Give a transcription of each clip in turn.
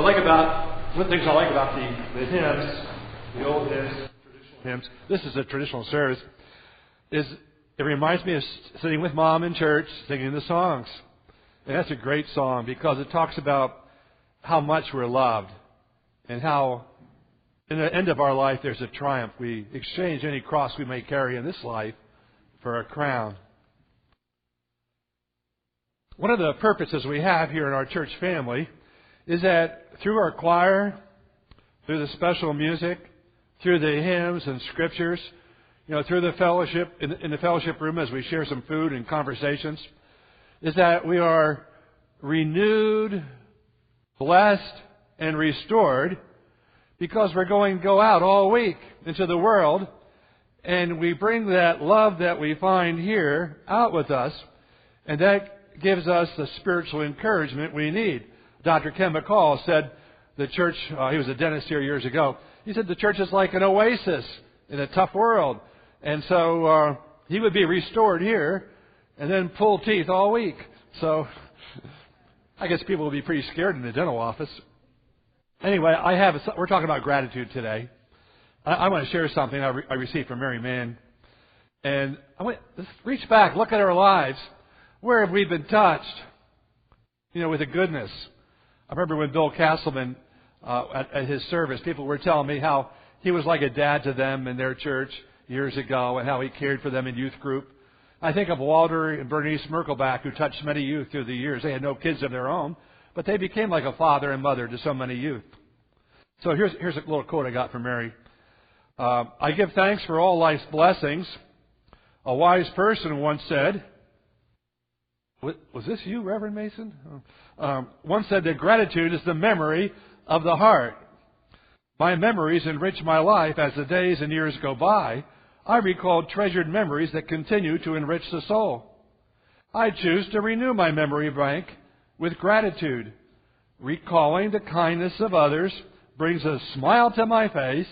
One of the things I like about the hymns, the old hymns, traditional hymns, this is a traditional service, is it reminds me of sitting with Mom in church singing the songs. And that's a great song because it talks about how much we're loved and how in the end of our life there's a triumph. We exchange any cross we may carry in this life for a crown. One of the purposes we have here in our church family is that through our choir, through the special music, through the hymns and scriptures, through the fellowship, in the fellowship room as we share some food and conversations, is that we are renewed, blessed, and restored because we're going to go out all week into the world and we bring that love that we find here out with us, and that gives us the spiritual encouragement we need. Dr. Ken McCall said the church, he was a dentist here years ago, he said the church is like an oasis in a tough world. And so he would be restored here and then pull teeth all week. So I guess people will be pretty scared in the dental office. Anyway, we're talking about gratitude today. I want to share something I received from Mary Mann. And let's reach back, look at our lives. Where have we been touched? With the goodness. I remember when Bill Castleman, at his service, people were telling me how he was like a dad to them in their church years ago and how he cared for them in youth group. I think of Walter and Bernice Merkelbach, who touched many youth through the years. They had no kids of their own, but they became like a father and mother to so many youth. So here's a little quote I got from Mary. I give thanks for all life's blessings. A wise person once said, was this you, Reverend Mason? Once said that gratitude is the memory of the heart. My memories enrich my life as the days and years go by. I recall treasured memories that continue to enrich the soul. I choose to renew my memory bank with gratitude. Recalling the kindness of others brings a smile to my face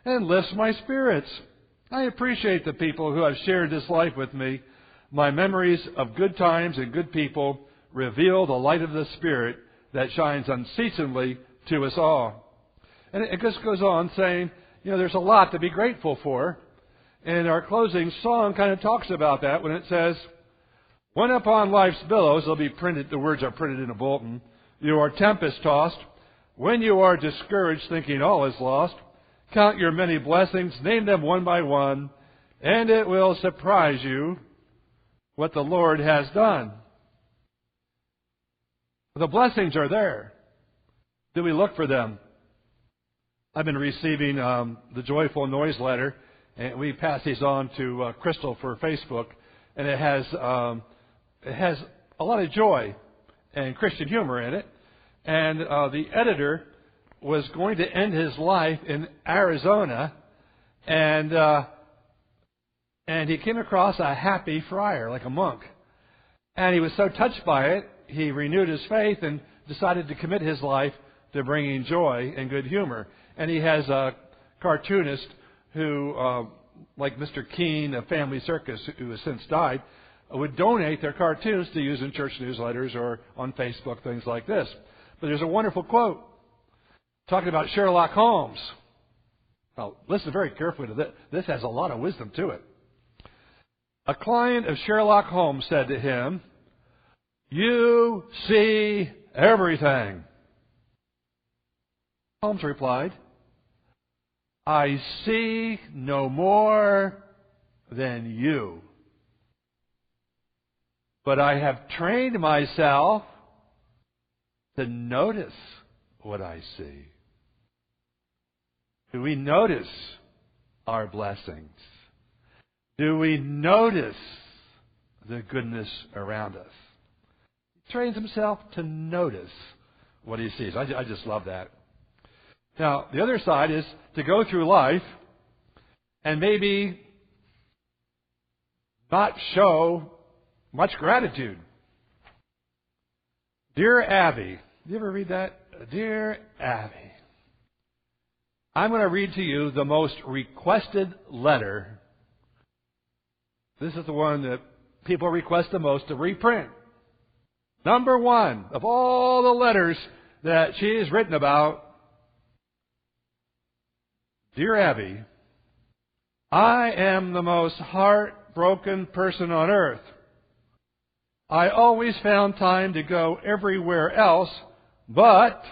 and lifts my spirits. I appreciate the people who have shared this life with me. My memories of good times and good people reveal the light of the Spirit that shines unceasingly to us all. And it just goes on saying, there's a lot to be grateful for. And our closing song kind of talks about that when it says, when upon life's billows, they'll be printed, the words are printed in a bulletin, you are tempest tossed. When you are discouraged, thinking all is lost, count your many blessings, name them one by one, and it will surprise you what the Lord has done. The blessings are there. Do we look for them? I've been receiving the Joyful Noise letter, and we pass these on to Crystal for Facebook, and it has a lot of joy and Christian humor in it. And the editor was going to end his life in Arizona, and he came across a happy friar, like a monk. And he was so touched by it, he renewed his faith and decided to commit his life to bringing joy and good humor. And he has a cartoonist who, like Mr. Keene of Family Circus, who has since died, would donate their cartoons to use in church newsletters or on Facebook, things like this. But there's a wonderful quote talking about Sherlock Holmes. Now, listen very carefully to this. This has a lot of wisdom to it. A client of Sherlock Holmes said to him, "You see everything." Holmes replied, "I see no more than you. But I have trained myself to notice what I see." Do we notice our blessings? Do we notice the goodness around us? He trains himself to notice what he sees. I just love that. Now, the other side is to go through life and maybe not show much gratitude. Dear Abby. You ever read that? Dear Abby. I'm going to read to you the most requested letter. This is the one that people request the most to reprint. Number one of all the letters that she has written about, "Dear Abby, I am the most heartbroken person on earth. I always found time to go everywhere else but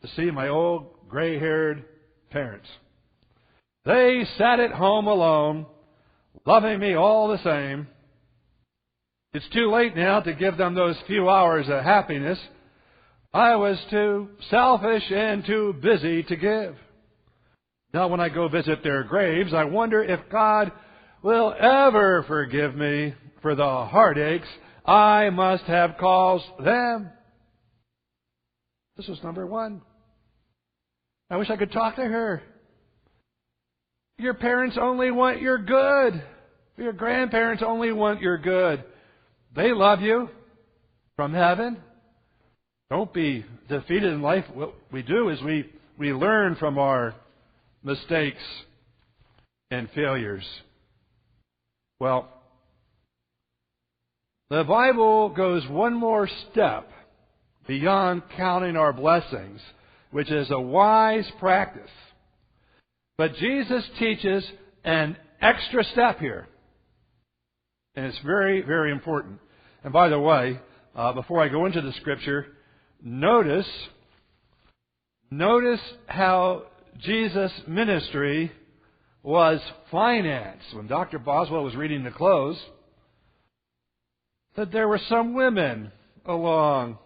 to see my old gray-haired parents. They sat at home alone, loving me all the same. It's too late now to give them those few hours of happiness. I was too selfish and too busy to give. Now when I go visit their graves, I wonder if God will ever forgive me for the heartaches I must have caused them." This was number one. I wish I could talk to her. Your parents only want your good. Your grandparents only want your good. They love you from heaven. Don't be defeated in life. What we do is we learn from our mistakes and failures. Well, the Bible goes one more step beyond counting our blessings, which is a wise practice. But Jesus teaches an extra step here. And it's very, very important. And by the way, before I go into the Scripture, notice how Jesus' ministry was financed. When Dr. Boswell was reading the close, that there were some women along,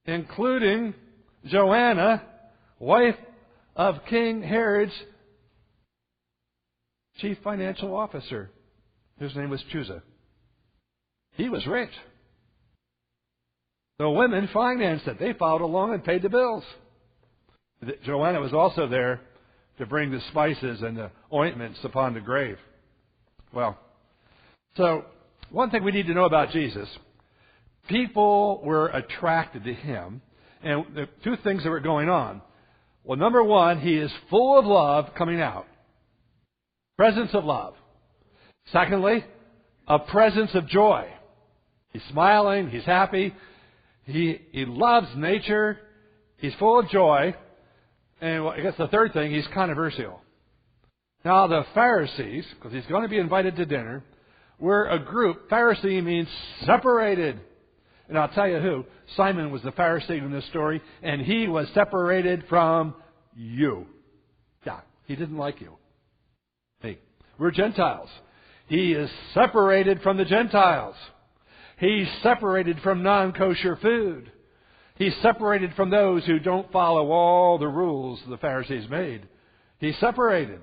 including Joanna, wife of King Herod's chief financial officer, whose name was Chusa. He was rich. The women financed it. They followed along and paid the bills. Joanna was also there to bring the spices and the ointments upon the grave. Well, so one thing we need to know about Jesus, people were attracted to him, and the two things that were going on. Well, number one, he is full of love coming out. Presence of love. Secondly, a presence of joy. He's smiling, he's happy, he loves nature, he's full of joy, and I guess the third thing, he's controversial. Now the Pharisees, because he's going to be invited to dinner, were a group. Pharisee means separated. And I'll tell you who. Simon was the Pharisee in this story, and he was separated from you. Yeah, he didn't like you. Hey, we're Gentiles. He is separated from the Gentiles. He's separated from non-kosher food. He's separated from those who don't follow all the rules the Pharisees made. He's separated.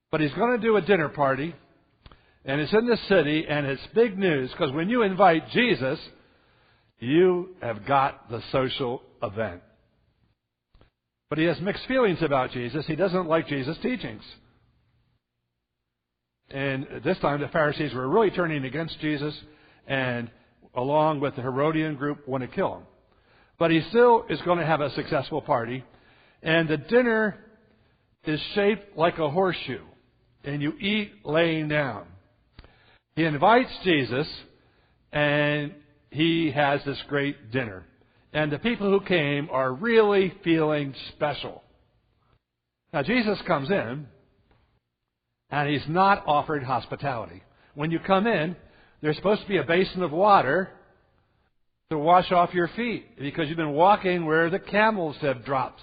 But he's going to do a dinner party, and it's in the city, and it's big news, because when you invite Jesus, you have got the social event. But he has mixed feelings about Jesus. He doesn't like Jesus' teachings. And this time the Pharisees were really turning against Jesus, and along with the Herodian group want to kill him. But he still is going to have a successful party. And the dinner is shaped like a horseshoe. And you eat laying down. He invites Jesus, and he has this great dinner. And the people who came are really feeling special. Now Jesus comes in, and he's not offered hospitality. When you come in, there's supposed to be a basin of water to wash off your feet, because you've been walking where the camels have dropped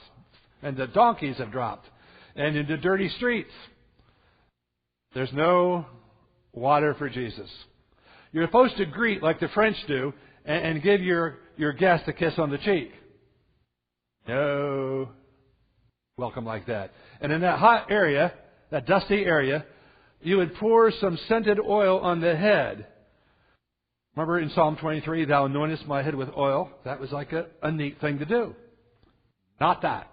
and the donkeys have dropped and into dirty streets. There's no water for Jesus. You're supposed to greet like the French do and give your guest a kiss on the cheek. No welcome like that. And in that hot area, that dusty area, you would pour some scented oil on the head. Remember in Psalm 23, thou anointest my head with oil. That was like a neat thing to do. Not that.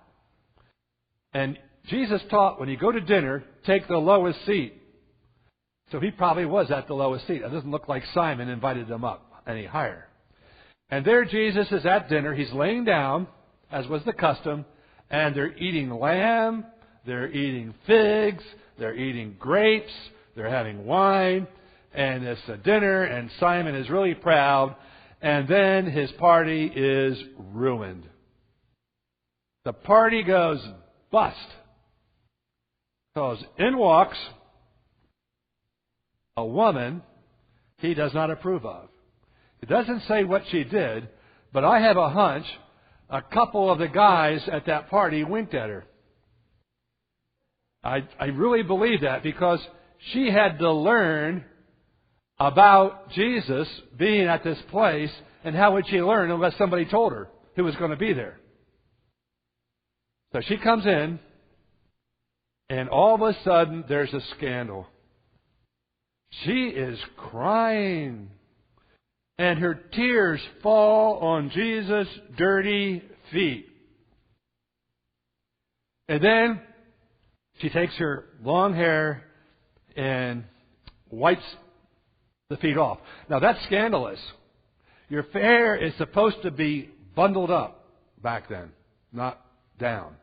And Jesus taught when you go to dinner, take the lowest seat. So he probably was at the lowest seat. It doesn't look like Simon invited him up any higher. And there Jesus is at dinner. He's laying down, as was the custom, and they're eating lamb, they're eating figs, they're eating grapes, they're having wine. And it's a dinner, and Simon is really proud. and then his party is ruined. The party goes bust. Because in walks a woman he does not approve of. It doesn't say what she did, but I have a hunch a couple of the guys at that party winked at her. I really believe that, because she had to learn about Jesus being at this place, and how would she learn unless somebody told her who was going to be there? So she comes in, and all of a sudden there's a scandal. She is crying, and her tears fall on Jesus' dirty feet. And then she takes her long hair and wipes the feet off. Now that's scandalous. Your hair is supposed to be bundled up back then, not down.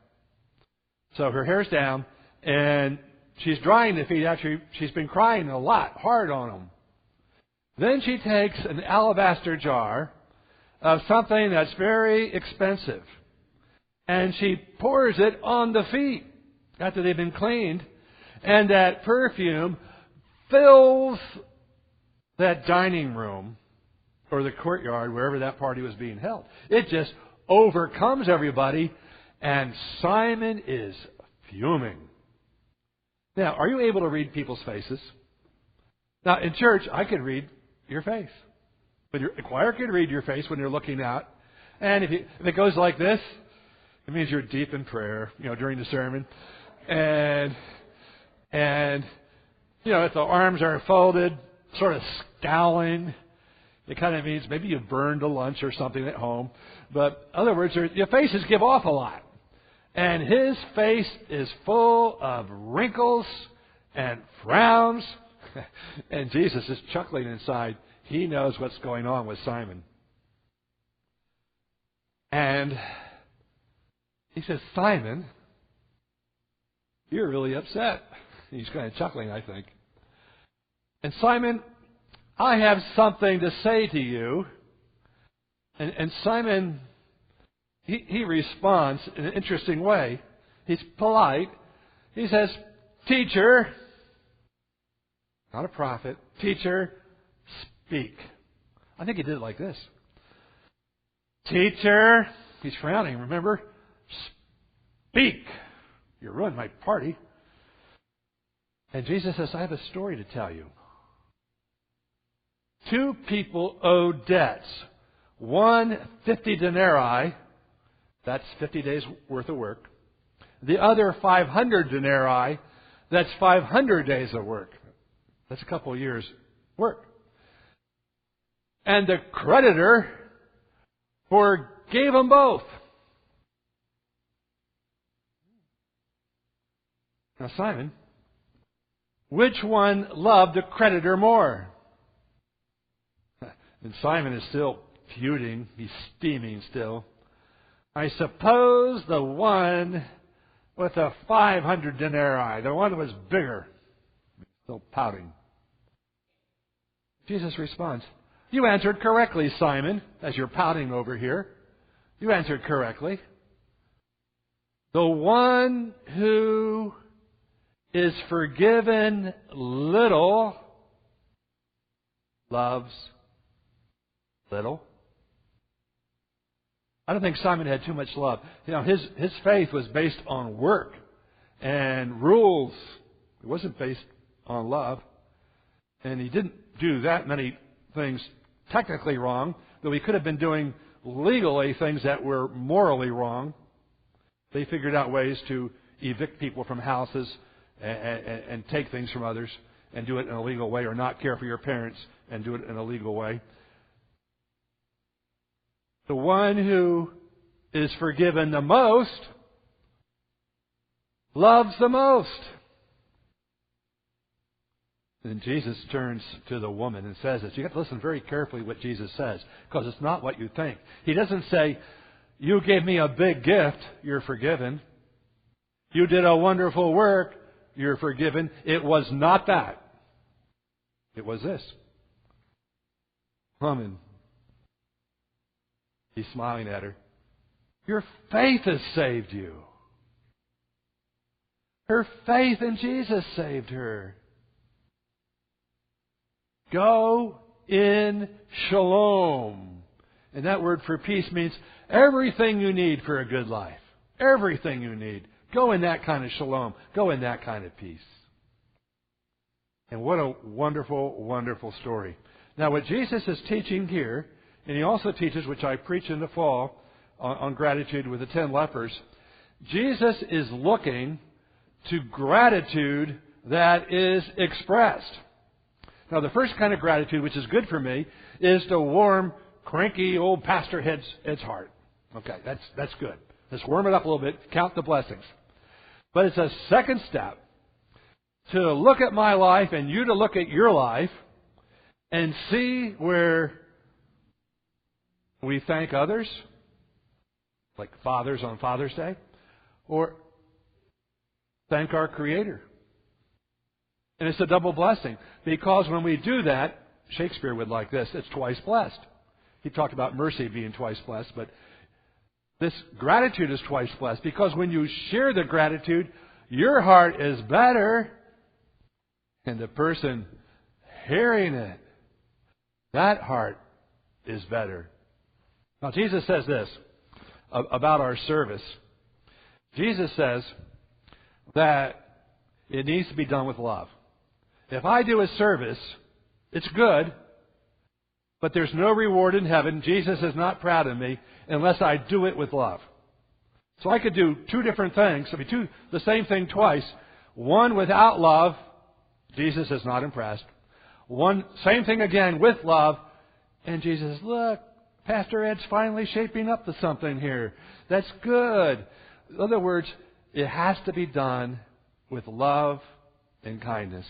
So her hair's down, and she's drying the feet after she's been crying a lot, hard on them. Then she takes an alabaster jar of something that's very expensive, and she pours it on the feet after they've been cleaned, and that perfume fills that dining room or the courtyard wherever that party was being held. It just overcomes everybody, and Simon is fuming. Now, are you able to read people's faces? Now, in church, I could read your face. But the choir could read your face when you're looking out. And if it goes like this, it means you're deep in prayer, during the sermon. And if the arms are folded, sort of scowling, it kind of means maybe you burned a lunch or something at home. But in other words, your faces give off a lot. And his face is full of wrinkles and frowns. And Jesus is chuckling inside. He knows what's going on with Simon. And he says, Simon, you're really upset. He's kind of chuckling, I think. And Simon, I have something to say to you. And Simon, he responds in an interesting way. He's polite. He says, Teacher, not a prophet, teacher, speak. I think he did it like this. Teacher, he's frowning, remember? Speak. You ruined my party. And Jesus says, I have a story to tell you. 2 people owed debts. One, 50 denarii. That's 50 days worth of work. The other, 500 denarii. That's 500 days of work. That's a couple of years' work. And the creditor forgave them both. Now, Simon, which one loved the creditor more? And Simon is still feuding. He's steaming still. I suppose the one with the 500 denarii, the one that was bigger. Still pouting. Jesus responds, you answered correctly, Simon, as you're pouting over here. You answered correctly. The one who is forgiven little loves little. I don't think Simon had too much love. His faith was based on work and rules. It wasn't based on love. And he didn't do that many things technically wrong, though he could have been doing legally things that were morally wrong. They figured out ways to evict people from houses and take things from others and do it in a legal way, or not care for your parents and do it in a legal way. The one who is forgiven the most loves the most. Then Jesus turns to the woman and says this. You have to listen very carefully what Jesus says, because it's not what you think. He doesn't say, you gave me a big gift, you're forgiven. You did a wonderful work, you're forgiven. It was not that. It was this. Woman, He's smiling at her. Your faith has saved you. Her faith in Jesus saved her. Go in shalom. And that word for peace means everything you need for a good life. Everything you need. Go in that kind of shalom. Go in that kind of peace. And what a wonderful, wonderful story. Now, what Jesus is teaching here, and He also teaches, which I preach in the fall, on gratitude with the 10 lepers, Jesus is looking to gratitude that is expressed. Now, the first kind of gratitude, which is good for me, is to warm, cranky old pastor head's heart. Okay, that's good. Let's warm it up a little bit, count the blessings. But it's a second step to look at my life and you to look at your life and see where we thank others, like fathers on Father's Day, or thank our Creator. And it's a double blessing, because when we do that, Shakespeare would like this, it's twice blessed. He talked about mercy being twice blessed, but this gratitude is twice blessed, because when you share the gratitude, your heart is better, and the person hearing it, that heart is better. Now, Jesus says this about our service. Jesus says that it needs to be done with love. If I do a service, it's good, but there's no reward in heaven. Jesus is not proud of me unless I do it with love. So I could do two different things. The same thing twice. One without love, Jesus is not impressed. One, same thing again with love, and Jesus says, look, Pastor Ed's finally shaping up to something here. That's good. In other words, it has to be done with love and kindness.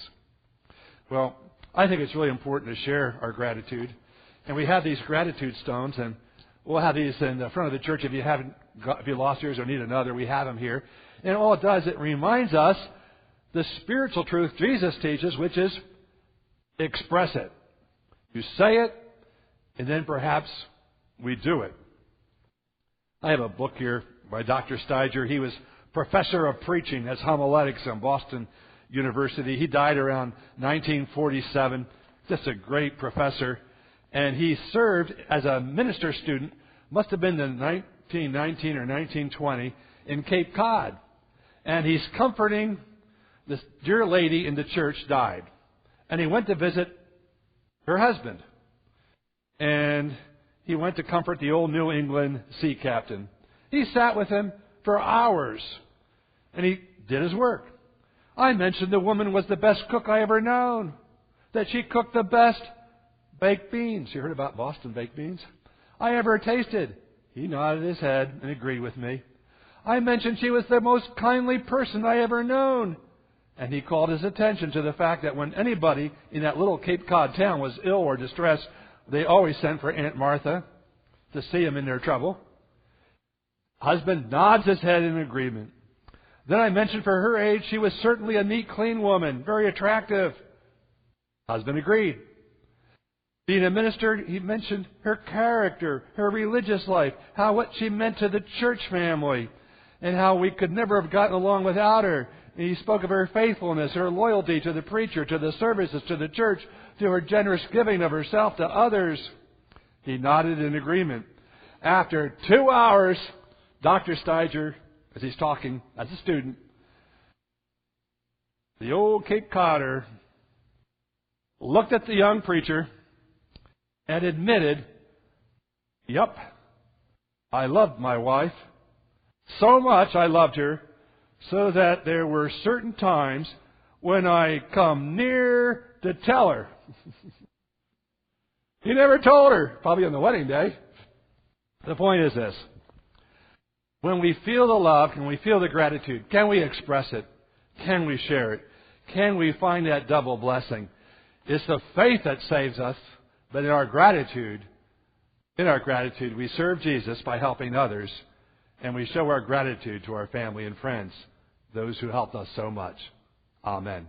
Well, I think it's really important to share our gratitude. And we have these gratitude stones, and we'll have these in the front of the church. If you lost yours or need another, we have them here. And all it does, it reminds us the spiritual truth Jesus teaches, which is express it. You say it, and then perhaps we do it. I have a book here by Dr. Steiger. He was professor of preaching as homiletics in Boston University. He died around 1947. Just a great professor. And he served as a minister student, must have been in 1919 or 1920, in Cape Cod. And he's comforting this dear lady in the church died. And he went to visit her husband. And he went to comfort the old New England sea captain. He sat with him for hours. And he did his work. I mentioned the woman was the best cook I ever known. That she cooked the best baked beans. You heard about Boston baked beans? I ever tasted. He nodded his head and agreed with me. I mentioned she was the most kindly person I ever known. And he called his attention to the fact that when anybody in that little Cape Cod town was ill or distressed, they always sent for Aunt Martha to see him in their trouble. Husband nods his head in agreement. Then I mentioned for her age, she was certainly a neat, clean woman, very attractive. Husband agreed. Being a minister, he mentioned her character, her religious life, what she meant to the church family, and how we could never have gotten along without her. And he spoke of her faithfulness, her loyalty to the preacher, to the services, to the church, to her generous giving of herself to others. He nodded in agreement. After 2 hours, Dr. Steiger, as he's talking as a student, the old Cape Codder looked at the young preacher and admitted, yep, I loved my wife. So much I loved her, so that there were certain times when I come near to tell her. He never told her, probably on the wedding day. The point is this. When we feel the love, when we feel the gratitude, can we express it? Can we share it? Can we find that double blessing? It's the faith that saves us, but in our gratitude, we serve Jesus by helping others, and we show our gratitude to our family and friends, those who helped us so much. Amen.